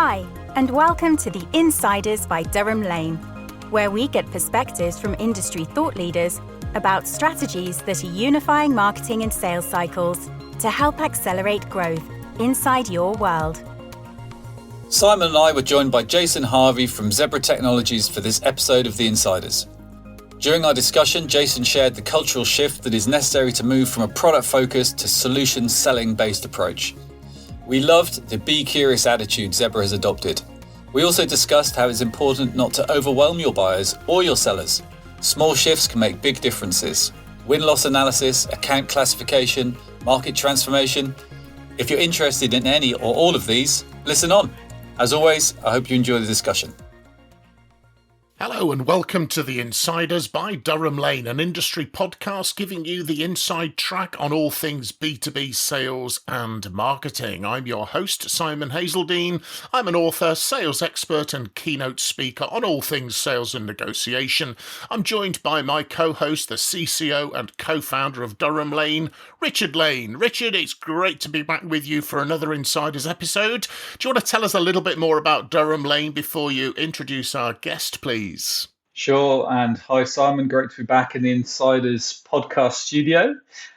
Hi, and welcome to the Insiders by Durham Lane, where we get perspectives from industry thought leaders about strategies that are unifying marketing and sales cycles to help accelerate growth inside your world. Simon and I were joined by Jason Harvey from Zebra Technologies for this episode of The Insiders. During our discussion, Jason shared the cultural shift that is necessary to move from a product-focused to solution selling-based approach. We loved the be curious attitude Zebra has adopted. We also discussed how it's important not to overwhelm your buyers or your sellers. Small shifts can make big differences. Win-loss analysis, account classification, market transformation. If you're interested in any or all of these, listen on. As always, I hope you enjoy the discussion. Hello and welcome to The Insiders by Durham Lane, an industry podcast giving you the inside track on all things B2B sales and marketing. I'm your host, Simon Hazeldine. I'm an author, sales expert and keynote speaker on all things sales and negotiation. I'm joined by my co-host, the CCO and co-founder of Durham Lane, Richard Lane. Richard, it's great to be back with you for another Insiders episode. Do you want to tell us a little bit more about Durham Lane before you introduce our guest, please? Sure, and hi Simon, great to be back in the Insiders podcast studio.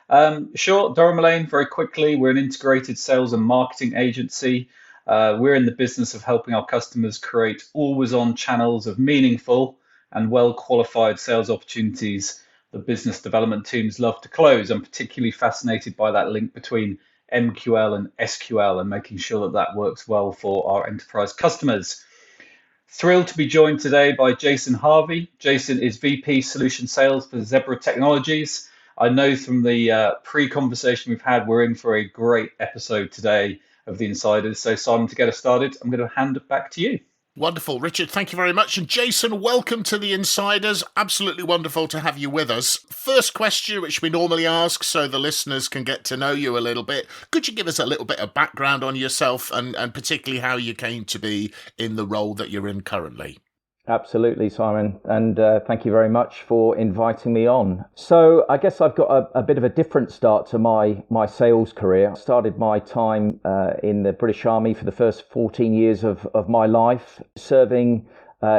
Durham Lane, very quickly, we're an integrated sales and marketing agency. We're in the business of helping our customers create always-on channels of meaningful and well-qualified sales opportunities the business development teams love to close. I'm particularly fascinated by that link between MQL and SQL and making sure that that works well for our enterprise customers. Thrilled to be joined today by Jason Harvey. Jason is VP Solution Sales for Zebra Technologies. I know from the pre-conversation we've had, we're in for a great episode today of The Insiders. So Simon, to get us started, I'm going to hand it back to you. Wonderful, Richard. Thank you very much. And Jason, welcome to The Insiders. Absolutely wonderful to have you with us. First question, which we normally ask so the listeners can get to know you a little bit. Could you give us a little bit of background on yourself and particularly how you came to be in the role that you're in currently? Absolutely, Simon, and thank you very much for inviting me on. So I guess I've got a bit of a different start to my sales career. I started my time in the British Army for the first 14 years of my life, serving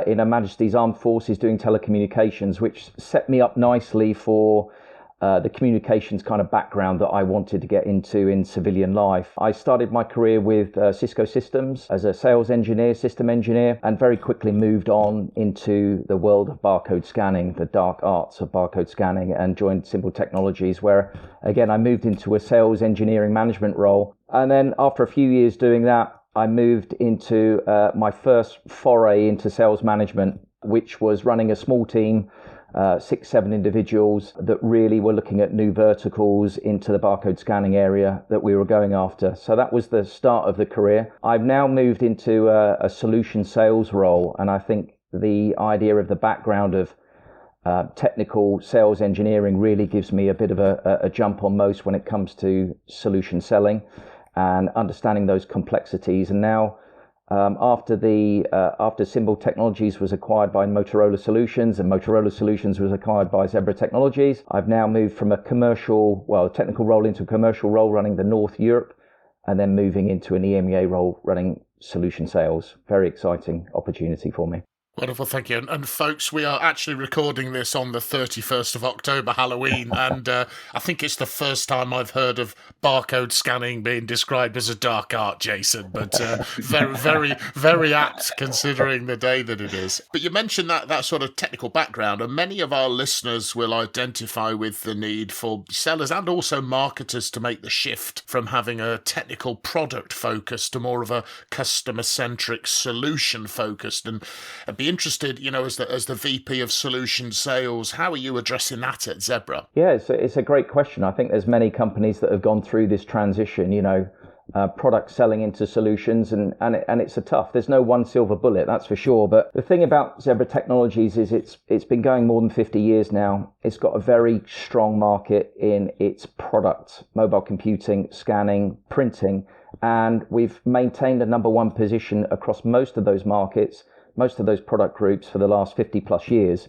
in Her Majesty's Armed Forces doing telecommunications, which set me up nicely for the communications kind of background that I wanted to get into in civilian life. I started my career with Cisco Systems as a sales engineer, system engineer, and very quickly moved on into the world of barcode scanning, the dark arts of barcode scanning, and joined Symbol Technologies, where, again, I moved into a sales engineering management role. And then after a few years doing that, I moved into my first foray into sales management, which was running a small team, 6-7 individuals that really were looking at new verticals into the barcode scanning area that we were going after. So that was the start of the career. I've now moved into a solution sales role, and I think the idea of the background of technical sales engineering really gives me a bit of a jump on most when it comes to solution selling and understanding those complexities. And now after Symbol Technologies was acquired by Motorola Solutions and Motorola Solutions was acquired by Zebra Technologies, I've now moved from a technical role into a commercial role running the North Europe, and then moving into an EMEA role running solution sales. Very exciting opportunity for me. Wonderful, thank you. And folks, we are actually recording this on the 31st of October, Halloween, and I think it's the first time I've heard of barcode scanning being described as a dark art, Jason, but very, very, very apt considering the day that it is. But you mentioned that sort of technical background, and many of our listeners will identify with the need for sellers and also marketers to make the shift from having a technical product focus to more of a customer-centric solution focused. And be interested, as the VP of Solution Sales, how are you addressing that at Zebra? Yeah, it's a great question. I think there's many companies that have gone through this transition, product selling into solutions, and it's there's no one silver bullet, that's for sure. But the thing about Zebra Technologies is it's been going more than 50 years now. It's got a very strong market in its product, mobile computing, scanning, printing, and we've maintained a number one position across most of those markets, most of those product groups for the last 50 plus years.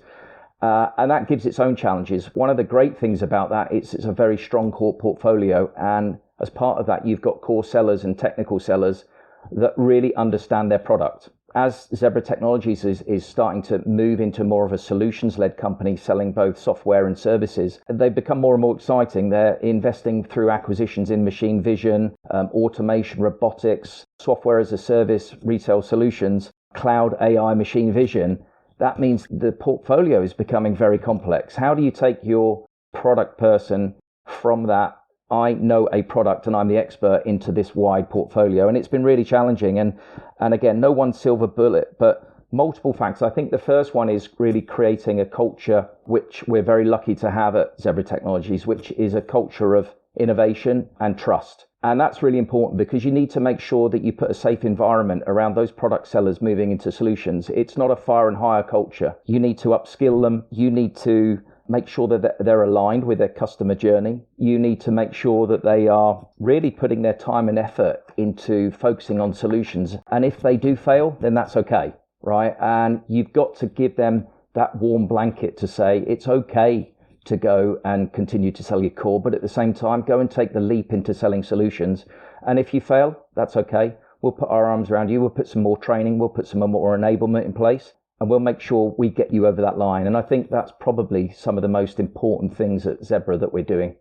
And that gives its own challenges. One of the great things about that is it's a very strong core portfolio. And as part of that, you've got core sellers and technical sellers that really understand their product. As Zebra Technologies is starting to move into more of a solutions-led company selling both software and services, they've become more and more exciting. They're investing through acquisitions in machine vision, automation, robotics, software as a service, retail solutions, cloud, AI, machine vision. That means the portfolio is becoming very complex. How do you take your product person from that I know a product and I'm the expert into this wide portfolio? And it's been really challenging. And again, no one silver bullet, but multiple factors. I think the first one is really creating a culture, which we're very lucky to have at Zebra Technologies, which is a culture of innovation and trust. And that's really important because you need to make sure that you put a safe environment around those product sellers moving into solutions. It's not a fire and hire culture. You need to upskill them. You need to make sure that they're aligned with their customer journey. You need to make sure that they are really putting their time and effort into focusing on solutions. And if they do fail, then that's okay, right? And you've got to give them that warm blanket to say it's okay to go and continue to sell your core, but at the same time, go and take the leap into selling solutions. And if you fail, that's okay. We'll put our arms around you. We'll put some more training. We'll put some more enablement in place. And we'll make sure we get you over that line. And I think that's probably some of the most important things at Zebra that we're doing.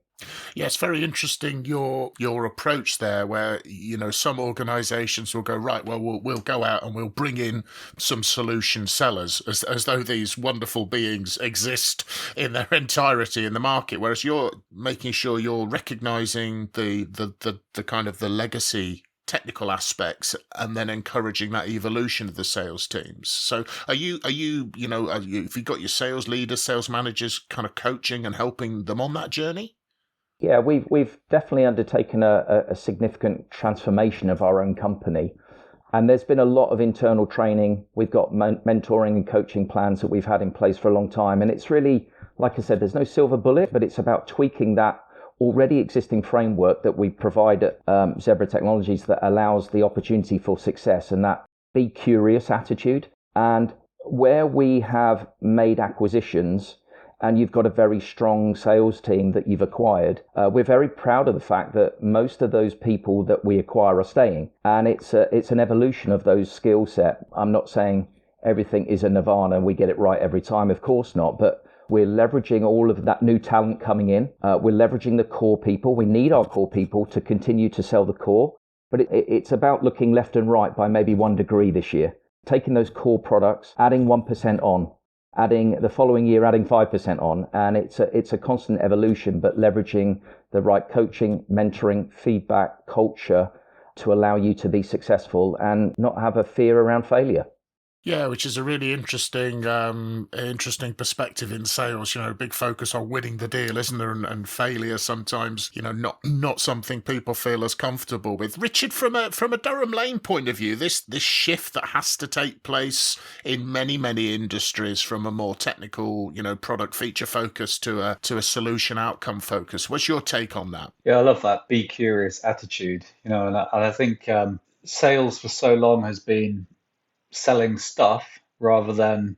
Yeah, it's very interesting your approach there, where some organisations will go, right, well, we'll go out and we'll bring in some solution sellers, as though these wonderful beings exist in their entirety in the market, whereas you're making sure you're recognising the kind of the legacy technical aspects and then encouraging that evolution of the sales teams. So have you got your sales leaders, sales managers kind of coaching and helping them on that journey? Yeah, we've definitely undertaken a significant transformation of our own company. And there's been a lot of internal training. We've got mentoring and coaching plans that we've had in place for a long time. And it's really, like I said, there's no silver bullet, but it's about tweaking that already existing framework that we provide at Zebra Technologies that allows the opportunity for success and that be curious attitude. And where we have made acquisitions and you've got a very strong sales team that you've acquired, we're very proud of the fact that most of those people that we acquire are staying. And it's an evolution of those skill set. I'm not saying everything is a nirvana and we get it right every time, of course not, but we're leveraging all of that new talent coming in. We're leveraging the core people. We need our core people to continue to sell the core, but it's about looking left and right by maybe 1 degree this year, taking those core products, adding 1% on, adding the following year, adding 5% on. And it's a constant evolution, but leveraging the right coaching, mentoring, feedback, culture to allow you to be successful and not have a fear around failure. Yeah, which is a really interesting perspective in sales. A big focus on winning the deal, isn't there? And failure sometimes, not something people feel as comfortable with. Richard, from a Durham Lane point of view, this shift that has to take place in many industries from a more technical, product feature focus to a solution outcome focus. What's your take on that? Yeah, I love that be curious attitude. And I think sales for so long has been selling stuff rather than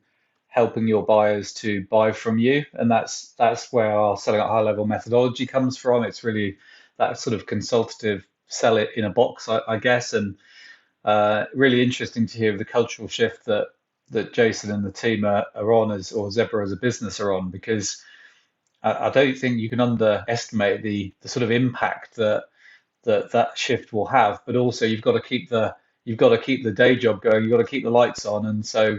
helping your buyers to buy from you, and that's where our selling at high level methodology comes from. It's really that sort of consultative sell it in a box, I guess, and really interesting to hear the cultural shift that Jason and the team are on, or Zebra as a business are on, because I don't think you can underestimate the sort of impact that shift will have, but also you've got to keep the day job going. You've got to keep the lights on, and so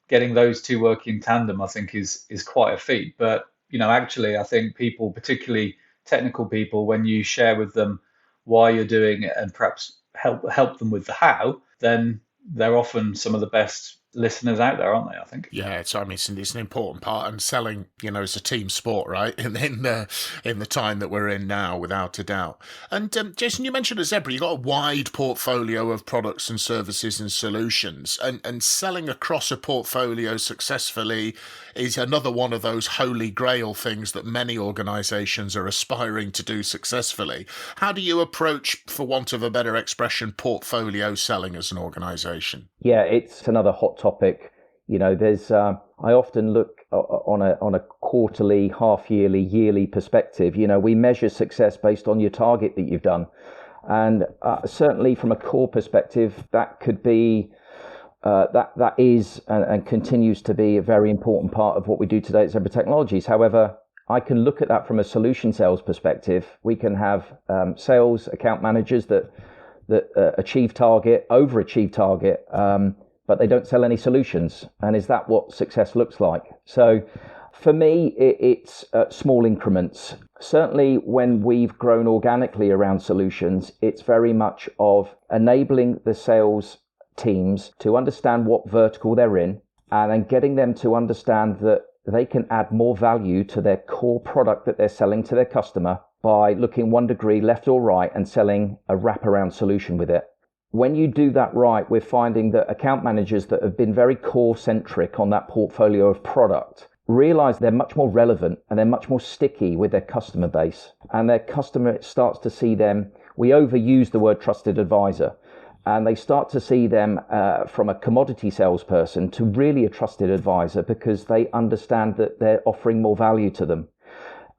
getting those two working in tandem, I think, is quite a feat. But actually, I think people, particularly technical people, when you share with them why you're doing it and perhaps help them with the how, then they're often some of the best listeners out there, aren't they? I think. Yeah, it's an important part, and selling, is a team sport, right? In the time that we're in now, without a doubt. And Jason, you mentioned at Zebra, you've got a wide portfolio of products and services and solutions, and selling across a portfolio successfully is another one of those holy grail things that many organisations are aspiring to do successfully. How do you approach, for want of a better expression, portfolio selling as an organisation? Yeah, it's another hot topic. There's I often look on a quarterly, half yearly, yearly perspective. We measure success based on your target that you've done. And certainly from a core perspective, that could be that is and continues to be a very important part of what we do today at Zebra Technologies. However, I can look at that from a solution sales perspective. We can have sales account managers that achieve target, overachieve target, but they don't sell any solutions. And is that what success looks like? So for me, it's small increments. Certainly when we've grown organically around solutions, it's very much of enabling the sales teams to understand what vertical they're in, and then getting them to understand that they can add more value to their core product that they're selling to their customer by looking 1 degree left or right and selling a wraparound solution with it. When you do that right, we're finding that account managers that have been very core centric on that portfolio of product realize they're much more relevant and they're much more sticky with their customer base, and their customer starts to see them. We overuse the word trusted advisor, and they start to see them from a commodity salesperson to really a trusted advisor, because they understand that they're offering more value to them.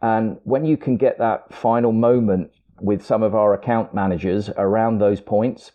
And when you can get that final moment with some of our account managers around those points,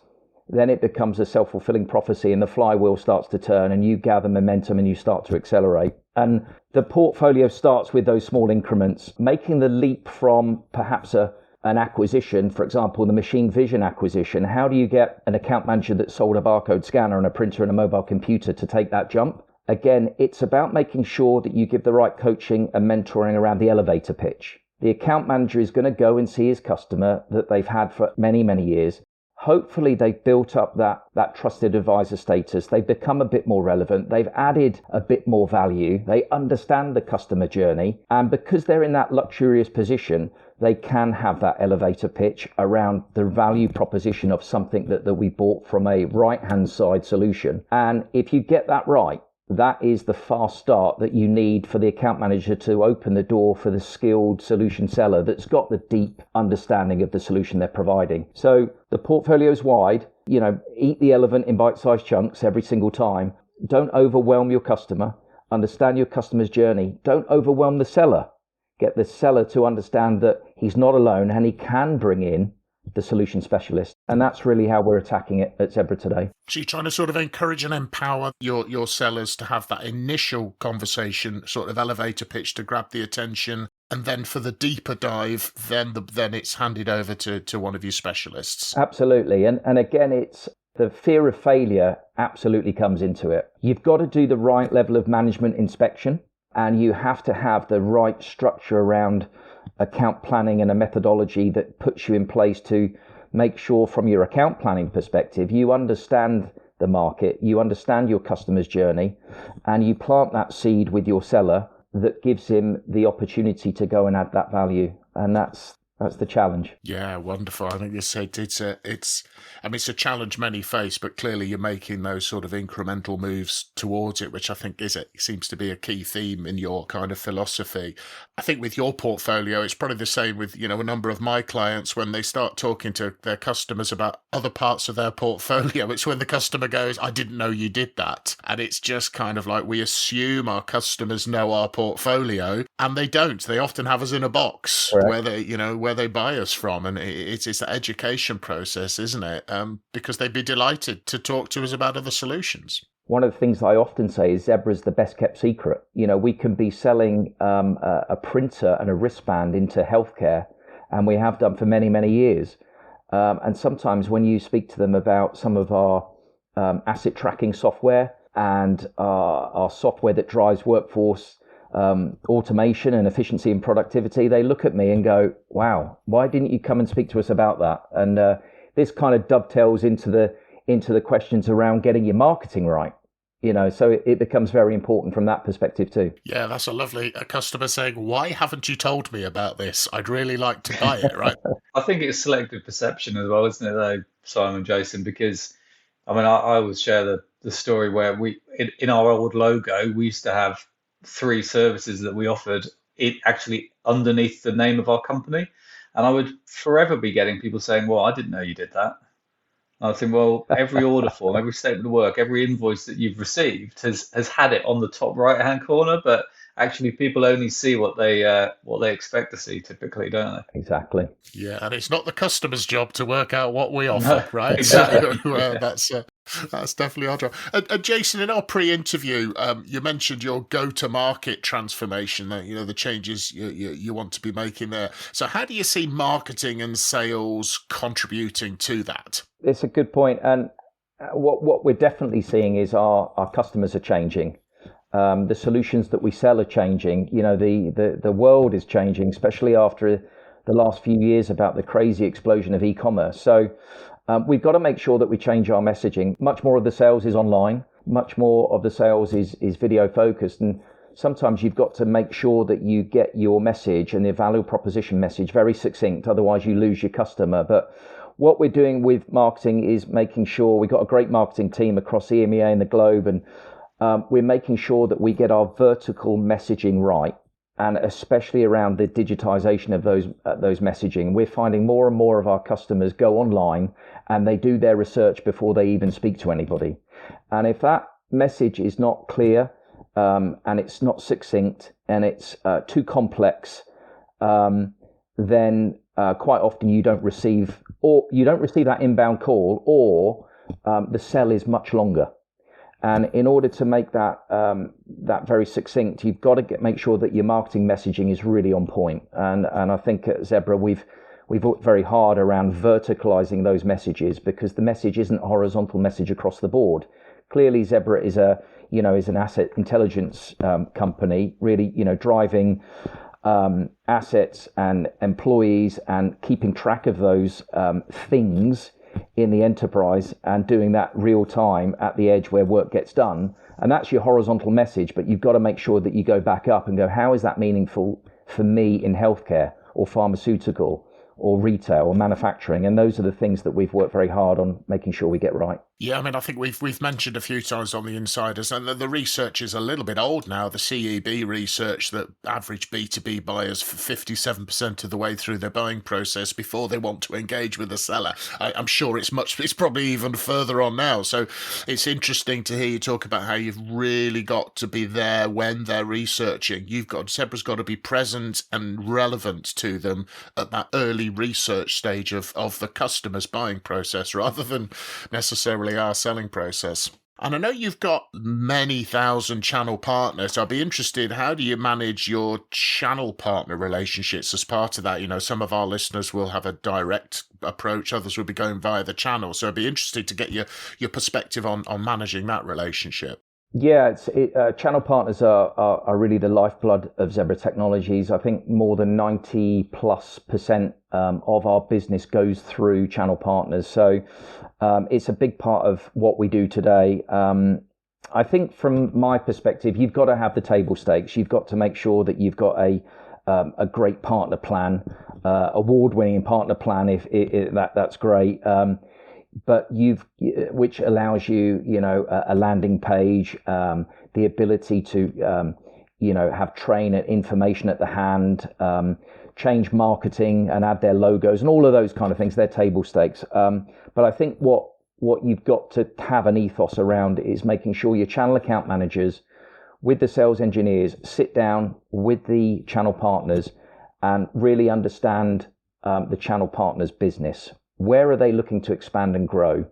then it becomes a self-fulfilling prophecy, and the flywheel starts to turn, and you gather momentum and you start to accelerate. And the portfolio starts with those small increments, making the leap from perhaps an acquisition, for example, the machine vision acquisition. How do you get an account manager that sold a barcode scanner and a printer and a mobile computer to take that jump? Again, it's about making sure that you give the right coaching and mentoring around the elevator pitch. The account manager is going to go and see his customer that they've had for many, many years. Hopefully they've built up that trusted advisor status. They've become a bit more relevant. They've added a bit more value. They understand the customer journey. And because they're in that luxurious position, they can have that elevator pitch around the value proposition of something that we bought from a right-hand side solution. And if you get that right, that is the fast start that you need for the account manager to open the door for the skilled solution seller that's got the deep understanding of the solution they're providing. So the portfolio is wide. Eat the elephant in bite-sized chunks every single time. Don't overwhelm your customer. Understand your customer's journey. Don't overwhelm the seller. Get the seller to understand that he's not alone and he can bring in the solution specialist. And that's really how we're attacking it at Zebra today. So you're trying to sort of encourage and empower your sellers to have that initial conversation, sort of elevator pitch to grab the attention. And then for the deeper dive, then it's handed over to one of your specialists. Absolutely. And again, it's the fear of failure absolutely comes into it. You've got to do the right level of management inspection, and you have to have the right structure around account planning and a methodology that puts you in place to make sure from your account planning perspective, you understand the market, you understand your customer's journey, and you plant that seed with your seller that gives him the opportunity to go and add that value. And that's the challenge. Yeah, wonderful. I think it's a challenge many face, but clearly you're making those sort of incremental moves towards it, which I think seems to be a key theme in your kind of philosophy. I think with your portfolio, it's probably the same with, a number of my clients when they start talking to their customers about other parts of their portfolio. It's when the customer goes, I didn't know you did that. And it's just kind of like we assume our customers know our portfolio, and they don't. They often have us in a box. Correct. where they buy us from, and it's that education process, isn't it? Because they'd be delighted to talk to us about other solutions. One of the things I often say is Zebra's the best kept secret. We can be selling a printer and a wristband into healthcare, and we have done for many, many years. And sometimes when you speak to them about some of our asset tracking software and our software that drives workforce automation and efficiency and productivity, they look at me and go, wow, why didn't you come and speak to us about that? And this kind of dovetails into the questions around getting your marketing right. So it becomes very important from that perspective too. Yeah, that's a customer saying, why haven't you told me about this? I'd really like to buy it, right? I think it's selective perception as well, isn't it, though, Simon, Jason? Because, I always share the story where in our old logo, we used to have 3 services that we offered it actually underneath the name of our company. And I would forever be getting people saying, well, I didn't know you did that. And I was saying, well, every order form, every statement of work, every invoice that you've received has had it on the top right-hand corner. But actually people only see what they expect to see typically, don't they? Exactly. Yeah, and it's not the customer's job to work out what we offer, No, right? exactly. So Yeah. that's definitely our job. And Jason, in our pre-interview, you mentioned your go-to-market transformation. The changes you want to be making there. So, how do you see marketing and sales contributing to that? It's a good point, and what we're definitely seeing is our customers are changing. The solutions that we sell are changing. The world is changing, especially after the last few years about the crazy explosion of e-commerce. So we've got to make sure that we change our messaging. Much more of the sales is online. Much more of the sales is video focused. And sometimes you've got to make sure that you get your message and the value proposition message very succinct. Otherwise, you lose your customer. But what we're doing with marketing is making sure we've got a great marketing team across EMEA and the globe. And we're making sure that we get our vertical messaging right, and especially around the digitization of those messaging. We're finding more and more of our customers go online and they do their research before they even speak to anybody. And if that message is not clear and it's not succinct and it's too complex, then quite often you don't receive that inbound call, or the sell is much longer. And in order to make that very succinct, you've got to make sure that your marketing messaging is really on point. And I think at Zebra we've worked very hard around verticalizing those messages, because the message isn't a horizontal message across the board. Clearly, Zebra is an asset intelligence company, really driving assets and employees and keeping track of those things in the enterprise and doing that real time at the edge where work gets done. And that's your horizontal message, but you've got to make sure that you go back up and go, how is that meaningful for me in healthcare or pharmaceutical or retail or manufacturing? And those are the things that we've worked very hard on making sure we get right. Yeah, I mean, I think we've mentioned a few times on the Insiders, and the research is a little bit old now. The CEB research that average B2B buyers for 57% of the way through their buying process before they want to engage with the seller. I'm sure it's probably even further on now. So it's interesting to hear you talk about how you've really got to be there when they're researching. Zebra's got to be present and relevant to them at that early research stage of the customer's buying process, rather than necessarily our selling process. And I know you've got many thousand channel partners. So I'd be interested, how do you manage your channel partner relationships as part of that? Some of our listeners will have a direct approach, others will be going via the channel. So I'd be interested to get your perspective on managing that relationship. Yeah, channel partners are really the lifeblood of Zebra Technologies. I think more than 90+% of our business goes through channel partners. So it's a big part of what we do today. I think from my perspective, you've got to have the table stakes. You've got to make sure that you've got a great partner plan, award-winning partner plan. If that's great. But which allows you, a landing page, the ability to, have train and information at the hand, change marketing and add their logos and all of those kind of things. They're table stakes. But I think what you've got to have an ethos around is making sure your channel account managers with the sales engineers sit down with the channel partners and really understand the channel partners' business. Where are they looking to expand and grow?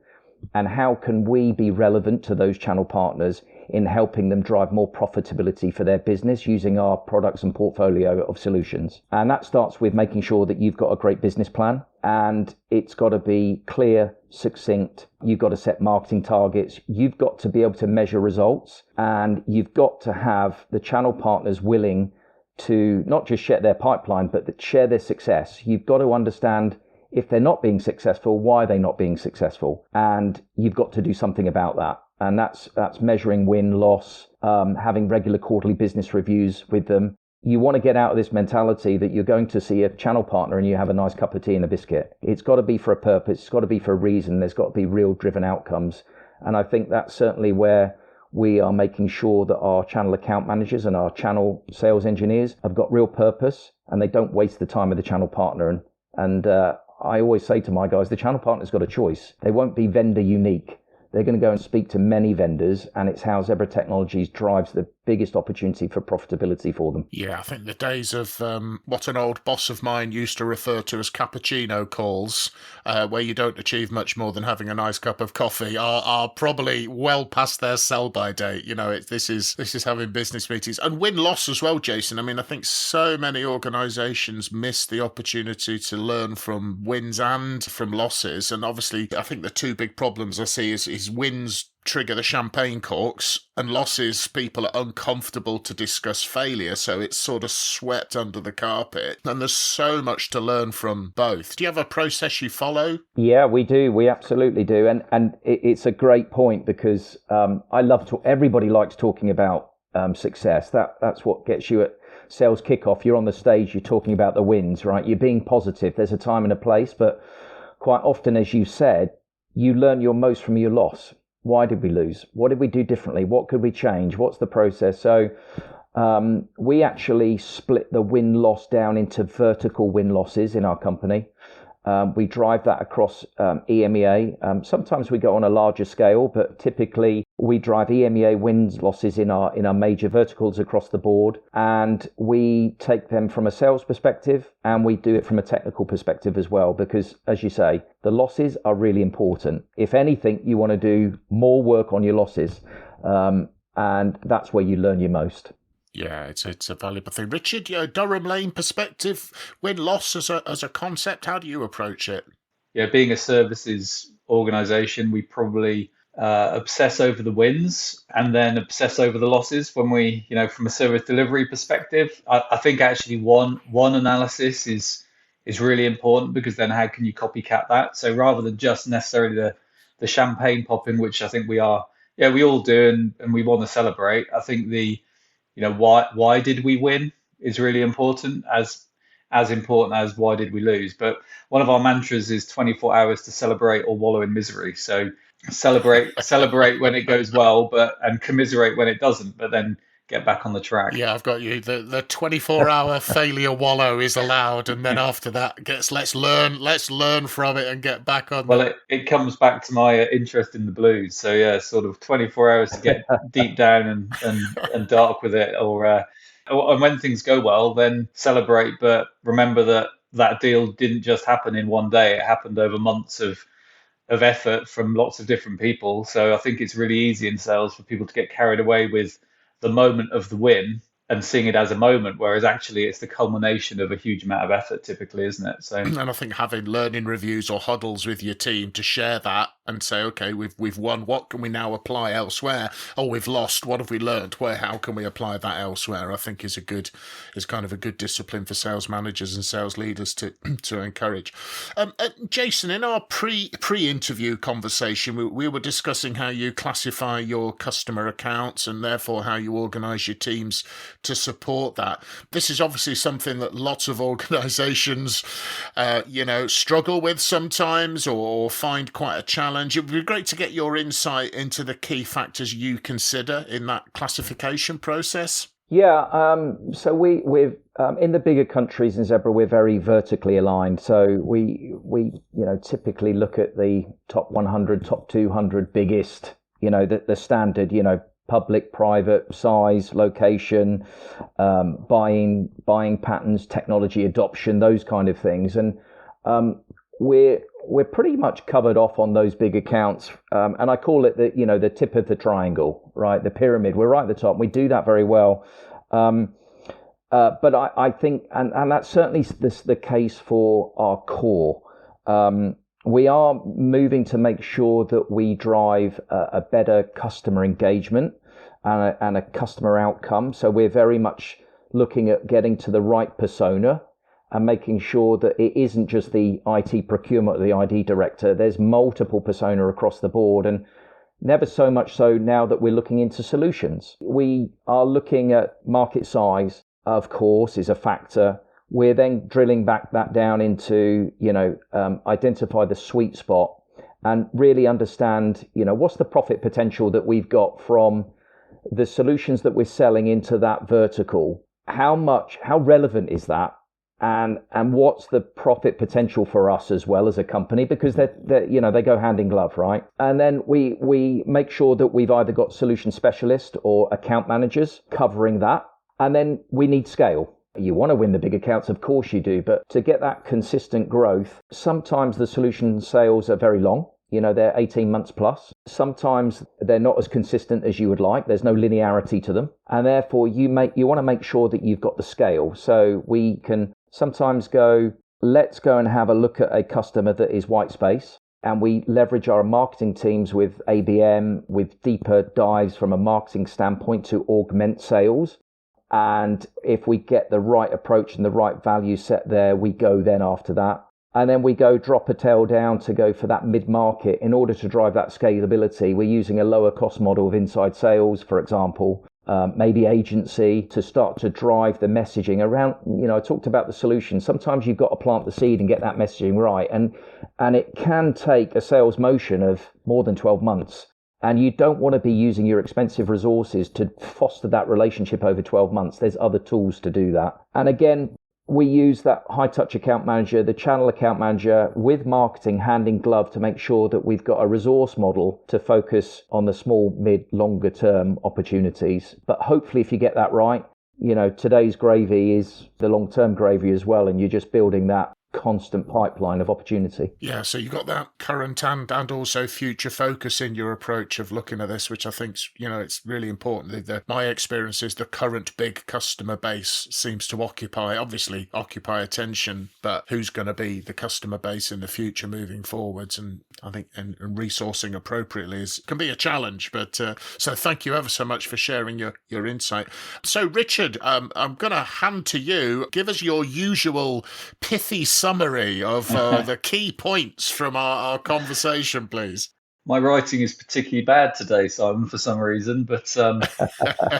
And how can we be relevant to those channel partners in helping them drive more profitability for their business using our products and portfolio of solutions? And that starts with making sure that you've got a great business plan, and it's got to be clear, succinct. You've got to set marketing targets. You've got to be able to measure results, and you've got to have the channel partners willing to not just share their pipeline, but share their success. You've got to understand if they're not being successful, why they're not being successful. And you've got to do something about that. And that's measuring win, loss, having regular quarterly business reviews with them. You want to get out of this mentality that you're going to see a channel partner and you have a nice cup of tea and a biscuit. It's got to be for a purpose. It's got to be for a reason. There's got to be real driven outcomes. And I think that's certainly where we are making sure that our channel account managers and our channel sales engineers have got real purpose and they don't waste the time of the channel partner. And I always say to my guys, the channel partner's got a choice. They won't be vendor unique. They're going to go and speak to many vendors, and it's how Zebra Technologies drives the biggest opportunity for profitability for them. Yeah, I think the days of what an old boss of mine used to refer to as cappuccino calls, where you don't achieve much more than having a nice cup of coffee, are probably well past their sell-by date. This is having business meetings and win-loss as well, Jason. I mean, I think so many organisations miss the opportunity to learn from wins and from losses. And obviously, I think the two big problems I see is wins trigger the champagne corks, and losses, people are uncomfortable to discuss failure, so it's sort of swept under the carpet. And there's so much to learn from both. Do you have a process you follow? Yeah, we do. We absolutely do. And it's a great point, because everybody likes talking about success. That's what gets you at sales kickoff. You're on the stage, you're talking about the wins, right? You're being positive. There's a time and a place, but quite often, as you said, you learn your most from your loss. Why did we lose? What did we do differently? What could we change? What's the process? So we actually split the win-loss down into vertical win-losses in our company. We drive that across EMEA. Sometimes we go on a larger scale, but typically we drive EMEA wins losses in our major verticals across the board, and we take them from a sales perspective, and we do it from a technical perspective as well, because, as you say, the losses are really important. If anything, you want to do more work on your losses, and that's where you learn your most. Yeah, it's a valuable thing. Richard, Durham Lane perspective, win-loss as a concept, how do you approach it? Yeah, being a services organisation, we probably obsess over the wins and then obsess over the losses when we, from a service delivery perspective. I think actually one analysis is really important, because then how can you copycat that? So rather than just necessarily the champagne popping, which I think we all do, and we want to celebrate. I think why did we win is really important, as important as why did we lose. But one of our mantras is 24 hours to celebrate or wallow in misery. So celebrate when it goes well, and commiserate when it doesn't, but then get back on the track. Yeah, I've got you. The 24-hour failure wallow is allowed, and then after that, let's learn from it and get back on. Well, it comes back to my interest in the blues. So yeah, sort of 24 hours to get deep down and dark with it, and when things go well, then celebrate. But remember that deal didn't just happen in one day; it happened over months of effort from lots of different people. So I think it's really easy in sales for people to get carried away with the moment of the win and seeing it as a moment, whereas actually it's the culmination of a huge amount of effort typically, isn't it? So, and I think having learning reviews or huddles with your team to share that and say, okay, we've won, what can we now apply elsewhere? Oh, we've lost, what have we learned? How can we apply that elsewhere? I think is kind of a good discipline for sales managers and sales leaders to encourage. Jason, in our pre-interview conversation, we were discussing how you classify your customer accounts and therefore how you organise your teams to support that. This is obviously something that lots of organisations, struggle with sometimes or find quite a challenge. It would be great to get your insight into the key factors you consider in that classification process. Yeah, so we've in the bigger countries in Zebra, we're very vertically aligned. So we typically look at the top 100, top 200 biggest, the standard, public, private, size, location, buying patterns, technology adoption, those kind of things. And we're pretty much covered off on those big accounts. And I call it the tip of the triangle, right? The pyramid. We're right at the top. We do that very well. But I think, and that's certainly the case for our core. We are moving to make sure that we drive a better customer engagement and a customer outcome. So we're very much looking at getting to the right persona and making sure that it isn't just the IT procurement or the ID director. There's multiple persona across the board, and never so much so now that we're looking into solutions. We are looking at market size, of course, is a factor. We're then drilling that down into, identify the sweet spot and really understand, what's the profit potential that we've got from the solutions that we're selling into that vertical. How relevant is that? and what's the profit potential for us as well as a company, because they go hand in glove, right? And then we make sure that we've either got solution specialists or account managers covering that. And then we need scale. You want to win the big accounts, of course you do, but to get that consistent growth, sometimes the solution sales are very long. They're 18 months plus. Sometimes they're not as consistent as you would like. There's no linearity to them. And therefore, you want to make sure that you've got the scale. So we can sometimes go, let's go and have a look at a customer that is white space. And we leverage our marketing teams with ABM, with deeper dives from a marketing standpoint to augment sales. And if we get the right approach and the right value set there, we go then after that. And then we go drop a tail down to go for that mid-market. In order to drive that scalability, we're using a lower cost model of inside sales, for example, maybe agency, to start to drive the messaging around. I talked about the solution. Sometimes you've got to plant the seed and get that messaging right. And it can take a sales motion of more than 12 months. And you don't want to be using your expensive resources to foster that relationship over 12 months. There's other tools to do that. And again, we use that high-touch account manager, the channel account manager, with marketing hand in glove to make sure that we've got a resource model to focus on the small, mid, longer-term opportunities. But hopefully, if you get that right, today's gravy is the long-term gravy as well, and you're just building that constant pipeline of opportunity. Yeah, so you've got that current and also future focus in your approach of looking at this, which I think, it's really important. My experience is the current big customer base seems to occupy attention, but who's going to be the customer base in the future moving forwards? And I think and resourcing appropriately can be a challenge. But so thank you ever so much for sharing your insight. So Richard, I'm going to hand to you. Give us your usual pithy summary of the key points from our conversation, please. My writing is particularly bad today, Simon, for some reason. But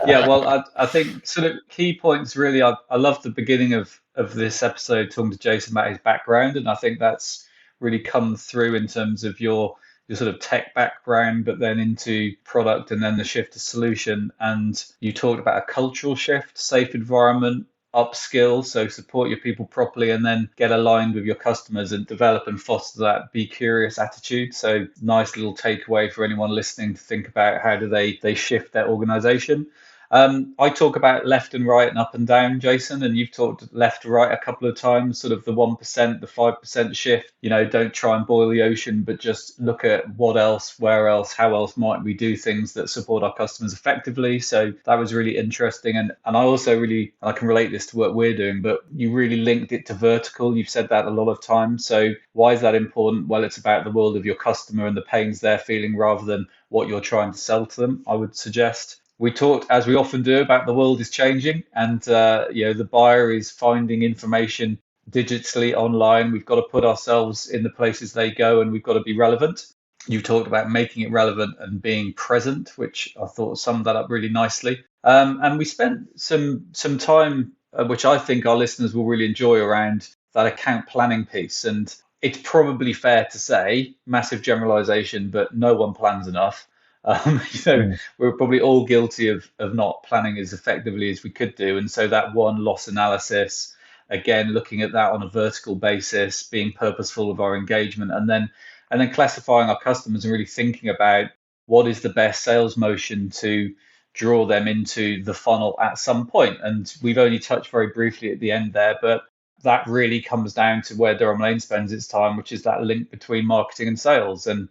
yeah, well, I think sort of key points really, I love the beginning of this episode talking to Jason about his background. And I think that's really come through in terms of your sort of tech background, but then into product and then the shift to solution. And you talked about a cultural shift, safe environment, upskill, so support your people properly, and then get aligned with your customers and develop and foster that be curious attitude. So nice little takeaway for anyone listening to think about how do they shift their organization. I talk about left and right and up and down, Jason, and you've talked left to right a couple of times, sort of the 1%, the 5% shift. Don't try and boil the ocean, but just look at what else, where else, how else might we do things that support our customers effectively. So that was really interesting. And I also really, I can relate this to what we're doing, but you really linked it to vertical. You've said that a lot of times. So why is that important? Well, it's about the world of your customer and the pains they're feeling rather than what you're trying to sell to them, I would suggest. We talked, as we often do, about the world is changing and the buyer is finding information digitally online. We've got to put ourselves in the places they go and we've got to be relevant. You talked about making it relevant and being present, which I thought summed that up really nicely. And we spent some time, which I think our listeners will really enjoy, around that account planning piece. And it's probably fair to say, massive generalization, but no one plans enough. We're probably all guilty of not planning as effectively as we could do. And so that one loss analysis, again, looking at that on a vertical basis, being purposeful of our engagement, and then classifying our customers and really thinking about what is the best sales motion to draw them into the funnel at some point. And we've only touched very briefly at the end there, but that really comes down to where Durham Lane spends its time, which is that link between marketing and sales. And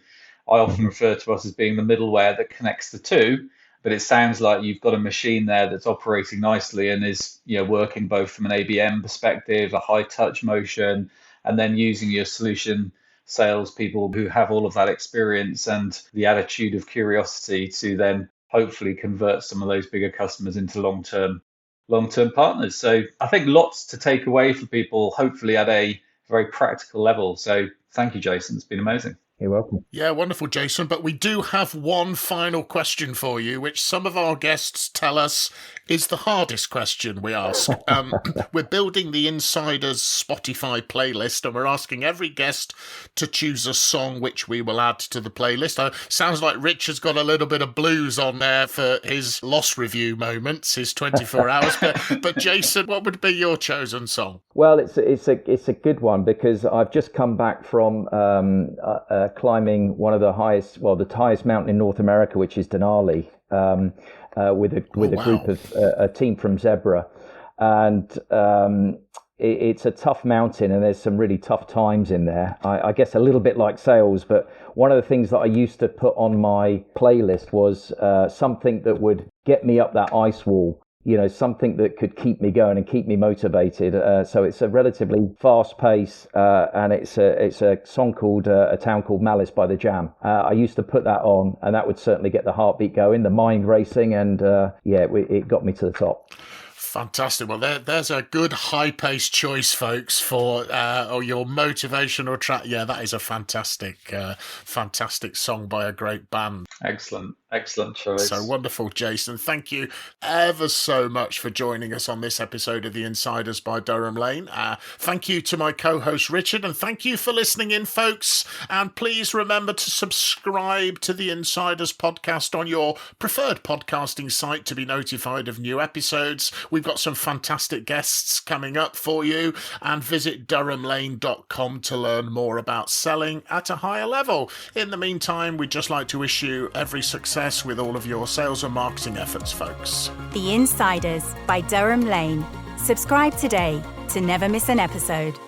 I often refer to us as being the middleware that connects the two, but it sounds like you've got a machine there that's operating nicely and is working both from an ABM perspective, a high touch motion, and then using your solution salespeople who have all of that experience and the attitude of curiosity to then hopefully convert some of those bigger customers into long-term partners. So I think lots to take away for people, hopefully at a very practical level. So thank you, Jason. It's been amazing. You're welcome. Yeah, wonderful, Jason. But we do have one final question for you, which some of our guests tell us is the hardest question we ask. We're building the Insiders Spotify playlist, and we're asking every guest to choose a song which we will add to the playlist. Sounds like Rich has got a little bit of blues on there for his loss review moments, his 24 hours. But Jason, what would be your chosen song? Well, it's a good one because I've just come back from climbing one of the highest mountain in North America, which is Denali, with a group of a team from Zebra, and it's a tough mountain, and there's some really tough times in there. I guess a little bit like sales, but one of the things that I used to put on my playlist was something that would get me up that ice wall. Something that could keep me going and keep me motivated. So it's a relatively fast pace, and it's a song called A Town Called Malice by The Jam. I used to put that on, and that would certainly get the heartbeat going, the mind racing, and it got me to the top. Fantastic. Well, there's a good high-paced choice, folks, for your motivational track. Yeah, that is a fantastic song by a great band. Excellent choice. So wonderful, Jason. Thank you ever so much for joining us on this episode of The Insiders by Durham Lane. Thank you to my co-host, Richard, and thank you for listening in, folks. And please remember to subscribe to The Insiders podcast on your preferred podcasting site to be notified of new episodes. We've got some fantastic guests coming up for you, and visit durhamlane.com to learn more about selling at a higher level. In the meantime, we'd just like to wish you every success with all of your sales and marketing efforts, folks. The Insiders by Durham Lane. Subscribe today to never miss an episode.